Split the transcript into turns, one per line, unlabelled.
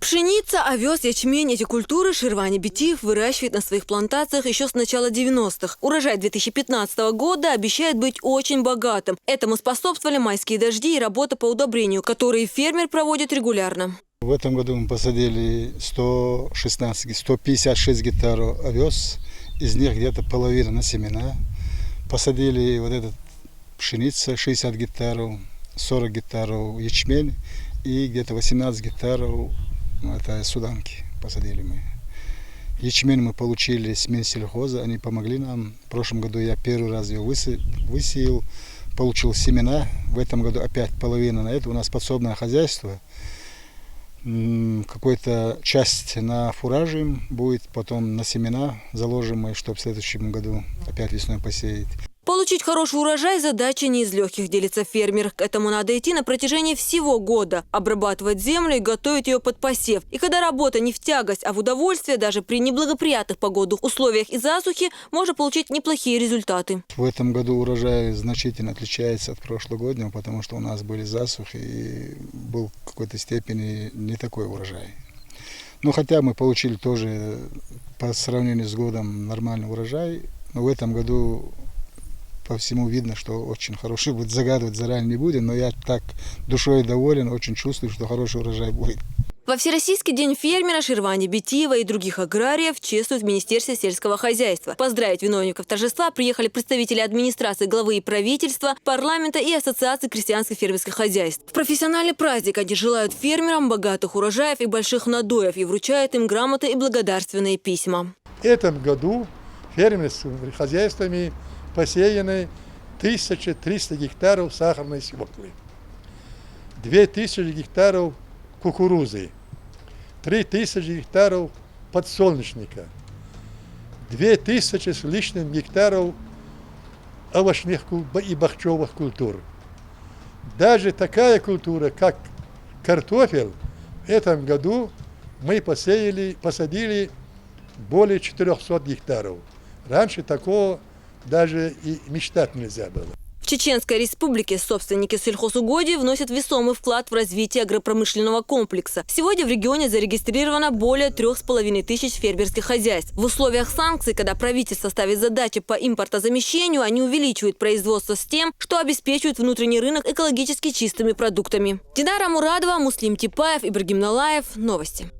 Пшеница, овес, ячмень – эти культуры Ширвани Битиев выращивает на своих плантациях еще с начала 90-х. Урожай 2015 года обещает быть очень богатым. Этому способствовали майские дожди и работа по удобрению, которые фермер проводит регулярно.
В этом году мы посадили 156 гектаров овес, из них где-то половина на семена. Посадили вот этот пшеница 60 гектаров, 40 гектаров ячмень и где-то 18 гектаров это суданки посадили мы. Ячмень мы получили с Минсельхоза, они помогли нам. В прошлом году я первый раз его высеял, получил семена. В этом году опять половина на это. У нас подсобное хозяйство. Какую-то часть на фуражим будет, потом на семена заложим мы, чтобы в следующем году опять весной посеять.
Получить хороший урожай – задача не из легких, делится фермер. К этому надо идти на протяжении всего года, обрабатывать землю и готовить ее под посев. И когда работа не в тягость, а в удовольствие, даже при неблагоприятных погодных условиях и засухе, можно получить неплохие результаты.
В этом году урожай значительно отличается от прошлогоднего, потому что у нас были засухи и был в какой-то степени не такой урожай. Но хотя мы получили тоже по сравнению с годом нормальный урожай, но в этом году по всему видно, что очень хороший будет. Загадывать заранее не будем, но я так душой доволен, очень чувствую, что хороший урожай будет.
Во Всероссийский день фермера Ширвани Битиева и других аграриев чествуют в Министерстве сельского хозяйства. Поздравить виновников торжества приехали представители администрации, главы и правительства, парламента и Ассоциации крестьянских фермерских хозяйств. В профессиональный праздник они желают фермерам богатых урожаев и больших надоев и вручают им грамоты и благодарственные письма.
В этом году фермерскими хозяйствами посеяны 1300 гектаров сахарной свеклы, 2000 гектаров кукурузы, 3000 гектаров подсолнечника, 2000 с лишним гектаров овощных и бахчевых культур. Даже такая культура, как картофель, в этом году мы посадили более 400 гектаров. Раньше такого даже и мечтать нельзя было.
В Чеченской Республике собственники сельхозугодий вносят весомый вклад в развитие агропромышленного комплекса. Сегодня в регионе зарегистрировано более 3500 фермерских хозяйств. В условиях санкций, когда правительство ставит задачи по импортозамещению, они увеличивают производство с тем, что обеспечивают внутренний рынок экологически чистыми продуктами. Динара Мурадова, Муслим Типаев, Ибрагим Налаев. Новости.